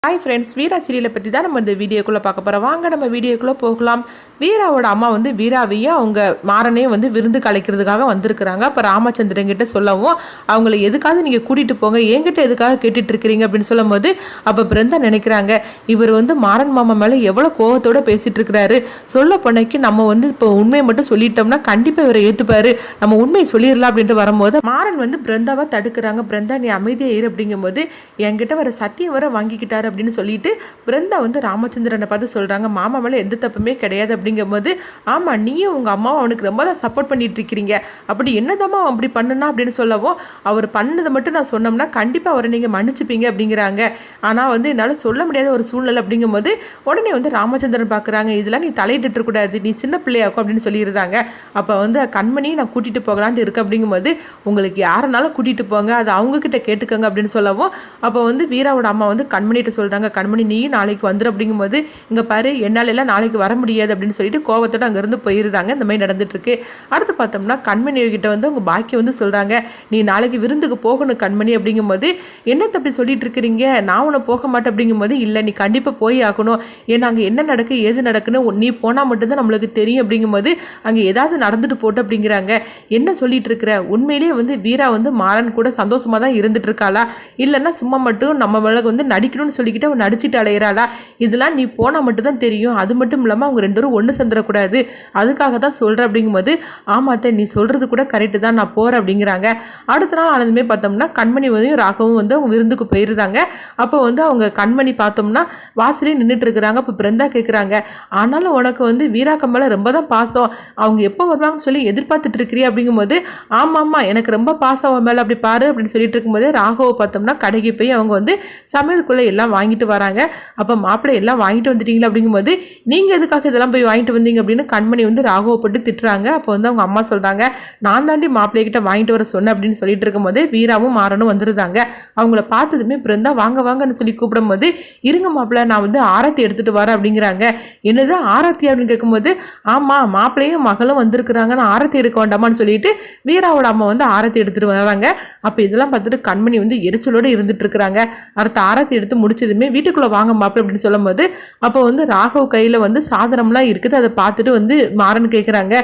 Hi friends, வீரா சீரியலை பற்றி தான் நம்ம இந்த வீடியோக்குள்ளே பார்க்க போகிறோம். வாங்க நம்ம வீடியோக்குள்ளே போகலாம். வீராவோட அம்மா வீராவையும் அவங்க மாறனையும் விருந்து கலைக்கிறதுக்காக வந்திருக்கிறாங்க. அப்போ ராமச்சந்திரன் கிட்ட சொல்லவும் அவங்கள எதுக்காக நீங்கள் கூட்டிகிட்டு போங்க, என்கிட்ட எதுக்காக கேட்டுட்டு இருக்கிறீங்க அப்படின்னு சொல்லும் போது அப்போ பிருந்தா நினைக்கிறாங்க, இவர் மாறன் மாமா மேலே எவ்வளோ கோவத்தோடு பேசிகிட்டு இருக்கிறாரு. சொல்ல போனைக்கு நம்ம இப்போ உண்மையை மட்டும் சொல்லிட்டோம்னா கண்டிப்பாக இவரை ஏற்றுப்பாரு, நம்ம உண்மையை சொல்லிடலாம் அப்படின்ட்டு வரும்போது மாறன் பிருந்தாவை தடுக்கிறாங்க. பிருந்தா நீ அமைதியாக இரு அப்படிங்கும்போது என்கிட்ட வர சத்தியம் வர வாங்கிக்கிட்டாரு அப்படின்னு சொல்லிட்டு பிருந்தா ராமச்சந்திரனை பார்த்து சொல்கிறாங்க, மாமா மேலே எந்த தப்புமே கிடையாது அப்படிங்கும்போது ஆமாம் நீயும் உங்கள் அம்மாவும் அவனுக்கு ரொம்ப தான் சப்போர்ட் பண்ணிட்டு இருக்கிறீங்க, அப்படி என்னதாம்மா அப்படி பண்ணுனா அப்படின்னு சொல்லவும் அவர் பண்ணதை மட்டும் நான் சொன்னோம்னா கண்டிப்பாக அவரை நீங்கள் மன்னிச்சுப்பீங்க அப்படிங்கிறாங்க. ஆனால் என்னால் சொல்ல முடியாத ஒரு சூழ்நிலை அப்படிங்கும்போது உடனே ராமச்சந்திரன் பார்க்குறாங்க, இதெல்லாம் நீ தலையிட்டு இருக்கக்கூடாது, நீ சின்ன பிள்ளையாக்கும் அப்படின்னு சொல்லியிருந்தாங்க. அப்போ கண்மணியை நான் கூட்டிகிட்டு போகலான்ட்டு இருக்கு அப்படிங்கும்போது உங்களுக்கு யாருனாலும் கூட்டிகிட்டு போங்க, அது அவங்கக்கிட்ட கேட்டுக்கோங்க அப்படின்னு சொல்லவும் அப்போ வீராவோட அம்மா கண்மணிகிட்ட சொல்கிறாங்க, கண்மணி நீ நாளைக்கு வந்துரு அப்படிங்கும்போது இங்கே பாரு என்னால் எல்லாம் நாளைக்கு வர முடியாது அப்படின்னு சொல்லிட்டு கோவத்தோடு அங்கேருந்து போயிருந்தாங்க. இந்த மாதிரி நடந்துட்டுருக்கு. அடுத்து பார்த்தோம்னா கண்மணி கிட்ட உங்கள் பாக்கி சொல்கிறாங்க, நீ நாளைக்கு விருந்துக்கு போகணும் கண்மணி அப்படிங்கும்போது என்னத்தை அப்படி சொல்லிட்டு இருக்கிறீங்க, நான் உன்னை போக மாட்டேன் அப்படிங்கும்போது இல்லை நீ கண்டிப்பாக போய் ஆகணும், ஏன்னா அங்கே என்ன நடக்கு ஏது நடக்குன்னு நீ போனால் மட்டும்தான் நம்மளுக்கு தெரியும் அப்படிங்கும்போது அங்கே ஏதாவது நடந்துட்டு போட்டு அப்படிங்கிறாங்க. என்ன சொல்லிட்டு இருக்கிற, உண்மையிலேயே வீரா மாறன் கூட சந்தோஷமாக தான் இருந்துட்டு இருக்காளா, இல்லைன்னா சும்மா மட்டும் நம்ம மேலே நடிக்கணும்னு சொல்லிக்கிட்டு அவன் நடிச்சுட்டு அலையிறாளா, இதெல்லாம் நீ போனால் மட்டும்தான் தெரியும், அது மட்டும் இல்லாமல் அவங்க ரெண்டு பேரும் ஒன்று சந்திரக்கூடாது, அதுக்காக தான் சொல்கிறேன் அப்படிங்கும்போது ஆமாத்த நீ சொல்கிறது கூட கரெக்டு தான், நான் போகிறேன் அப்படிங்கிறாங்க. அடுத்த நாள் ஆனதுமே பார்த்தோம்னா கண்மணி ராகவும் அவங்க விருந்துக்கு போயிருந்தாங்க. அப்போ அவங்க கண்மணி பார்த்தோம்னா வாசலே நின்றுட்டு இருக்கிறாங்க. அப்போ பிருந்தா கேட்குறாங்க, ஆனாலும் உனக்கு வீராக்க மேலே ரொம்ப தான் பாசம், அவங்க எப்போ வருவாங்கன்னு சொல்லி எதிர்பார்த்துட்டு இருக்கிறியா அப்படிங்கும்போது ஆமாம்மா எனக்கு ரொம்ப பாசம் அவன் மேலே, அப்படி பாரு அப்படின்னு சொல்லிட்டு இருக்கும்போது ராகவை பார்த்தோம்னா கடைக்கு போய் அவங்க சமையலுக்குள்ளே எல்லாம் வாங்கிட்டு வராங்க. அப்போ மாப்பிள்ளை எல்லாம் வாங்கிட்டு வந்துட்டீங்களா அப்படிங்கும்போது நீங்கள் எதுக்காக இதெல்லாம் போய் வாங்கிட்டு வந்தீங்க அப்படின்னு கண்மணி ராகவை போட்டு திட்டுறாங்க. அப்போ அவங்க அம்மா சொல்கிறாங்க, நான் தாண்டி மாப்பிள்ளைகிட்ட வாங்கிட்டு வர சொன்னேன் அப்படின்னு சொல்லிட்டு இருக்கும்போது வீராவும் மாறனும் வந்துருந்தாங்க. அவங்கள பார்த்ததுமே பிருந்தா வாங்க வாங்கன்னு சொல்லி கூப்பிடும்போது இருங்க மாப்பிள்ளை நான் ஆரத்தி எடுத்துகிட்டு வரேன் அப்படிங்கிறாங்க. என்னது ஆரத்தி அப்படின்னு கேட்கும்போது ஆமாம் மாப்பிள்ளையும் மகளும் வந்திருக்கிறாங்க, நான் ஆரத்தி எடுக்க வேண்டாமான்னு சொல்லிட்டு வீராவோட அம்மா ஆரத்தி எடுத்துகிட்டு வராங்க. அப்போ இதெல்லாம் பார்த்துட்டு கண்மணி எரிச்சலோடு இருந்துட்டு இருக்கிறாங்க. அடுத்த ஆரத்தி எடுத்து முடிச்சதுமே வீட்டுக்குள்ளே வாங்க மாப்பிள்ளை அப்படின்னு சொல்லும்போது அப்போ ராகவ் கையில் சாதனம்லாம் இருக்குது, அதை பார்த்துட்டு மாறன் கேட்குறாங்க,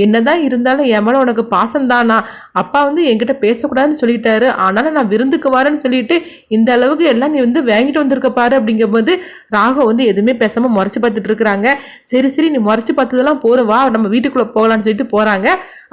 என்னதான் இருந்தாலும் என் மேலே உனக்கு பாசம்தானா, அப்பா என்கிட்ட பேசக்கூடாதுன்னு சொல்லிட்டாரு, ஆனாலும் நான் விருந்துக்கு வரேன்னு சொல்லிட்டு இந்த அளவுக்கு எல்லாம் நீ வாங்கிட்டு வந்திருக்க பாரு அப்படிங்கும்போது ராகவ் எதுவுமே பேசாமல் முறைச்சி பார்த்துட்டு இருக்கிறாங்க. சரி சரி நீ முறைச்சி பார்த்ததெல்லாம் போகிற வா நம்ம வீட்டுக்குள்ளே போகலான்னு சொல்லிட்டு போகிறாங்க.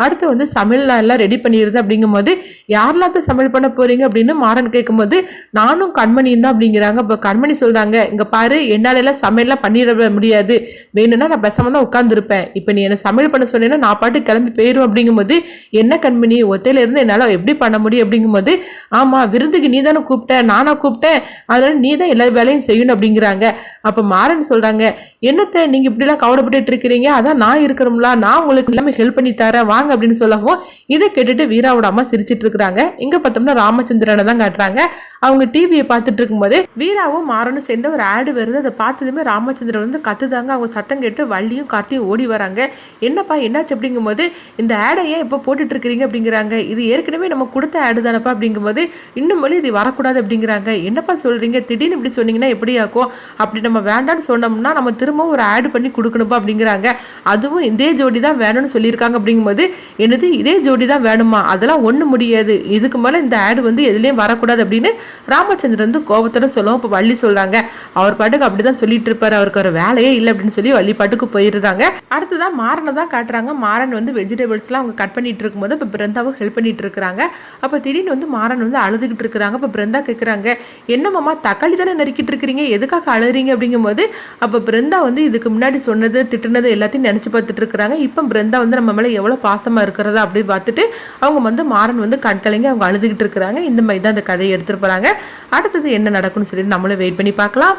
அடுத்து சமையல்லாம் எல்லாம் ரெடி பண்ணிடுது அப்படிங்கும்போது யாரெல்லாம் சமையல் பண்ண போகிறீங்க அப்படின்னு மாறன் கேட்கும்போது நானும் கண்மணியும் தான் அப்படிங்கிறாங்க. இப்போ கண்மணி சொல்கிறாங்க, இங்கே பாரு என்னால் எல்லாம் சமையல்லாம் பண்ணிட முடியாது, வேணும்னா நான் பேசாமல் தான் உட்காந்துருப்பேன், இப்போ நீ என்னை சமையல் பண்ண சொன்னேன்னா நான் பாட்டு கிளம்பி போயிடும் அப்படிங்கும்போது என்ன கண்மணி ஒத்தையிலேருந்து என்னால் எப்படி பண்ண முடியும் அப்படிங்கும்போது ஆமாம் விருந்துக்கு நீ தானே கூப்பிட்டேன், நானா கூப்பிட்டேன், அதனால் நீ தான் எல்லா வேலையும் செய்யணும் அப்படிங்கிறாங்க. அப்போ மாறன் சொல்கிறாங்க, என்னத்தை நீங்கள் இப்படிலாம் கவலைப்பட்டு இருக்கிறீங்க, அதான் நான் இருக்கிறோம்ல, நான் உங்களுக்கு எல்லாமே ஹெல்ப் பண்ணி தரேன் வாங்க அப்படின்னு சொல்லவும் இதை கேட்டுட்டு வீராவோட அம்மா சிரிச்சிட்டு இருக்கிறாங்க. இங்கே பார்த்தோம்னா ராமச்சந்திரனை தான் காட்டுறாங்க. அவங்க டிவியை பார்த்துட்டு இருக்கும்போது வீராவும் மாறனும் சேர்ந்து ஒரு ஆடு வருது. அதை பார்த்ததுமே ராமச்சந்திரன் கத்துதாங்க. அவங்க சத்தம் கேட்டு வள்ளியும் கார்த்தியும் ஓடி வராங்க. என்னப்பா என்னாச்சு அப்படிங்கும்போது இந்த ஆடை ஏன் இப்போ போட்டுட்டு இருக்கிறீங்க அப்படிங்கிறாங்க. இது ஏற்கனவே நம்ம கொடுத்த ஆடு தானப்பா அப்படிங்கும்போது இன்னும் வழி இது வரக்கூடாது அப்படிங்கிறாங்க. என்னப்பா சொல்றீங்க, திடீர்னு இப்படி சொன்னீங்கன்னா எப்படி ஆக்கும், அப்படி நம்ம வேண்டான்னு சொன்னோம்னா நம்ம திரும்பவும் ஒரு ஆடு பண்ணி கொடுக்கணுப்பா அப்படிங்கிறாங்க. அதுவும் இதே ஜோடி தான் வேணும்னு சொல்லியிருக்காங்க அப்படிங்கும்போது என்னது இதே ஜோடி தான் வேணுமா, அதெல்லாம் ஒன்றும் முடியாது, இதுக்கு மேலே இந்த ஆடு எதுலேயும் வரக்கூடாது அப்படின்னு ராமச்சந்திரன் கோபத்தோட சொல்லுவோம். இப்போ வள்ளி சொல்கிறாங்க, அவர் பாட்டுக்கு அப்படி தான் சொல்லிட்டு இருப்பார், அவருக்கு ஒரு வேலையே இல்லை அப்படின்னு சொல்லி வள்ளி பாட்டுக்கு போயிருந்தாங்க. அடுத்ததான் மாறனை தான் காட்டுறாங்க. மாறன் வெஜிடபிள்ஸ்லாம் அவங்க கட் பண்ணிட்டு இருக்கும்போது இப்போ பிருந்தாவும் ஹெல்ப் பண்ணிட்டு இருக்கிறாங்க. அப்போ திடீர்னு மாறன் அழுதுகிட்டு இருக்கிறாங்க. இப்போ பிருந்தா கேட்குறாங்க, என்னம்மா தக்காளி தானே நறுக்கிட்டு இருக்கிறீங்க, எதுக்காக அழுறீங்க அப்படிங்கும்போது அப்போ பிருந்தா இதுக்கு முன்னாடி சொன்னது திட்டுனது எல்லாத்தையும் நினச்சி பார்த்துட்டு இருக்கிறாங்க. இப்போ பிருந்தா நம்ம மேலே எவ்வளோ பாசமாக இருக்கிறதா அப்படின்னு பார்த்துட்டு அவங்க மாறன் கண்கலைங்க அவங்க அழுதுகிட்டு இருக்கிறாங்க. இந்த மாதிரி தான் அந்த கதையை எடுத்துட்டு போகிறாங்க. அடுத்தது என்ன நடக்கும்னு சொல்லிட்டு நம்மளும் வெயிட் பண்ணி பார்க்கலாம்.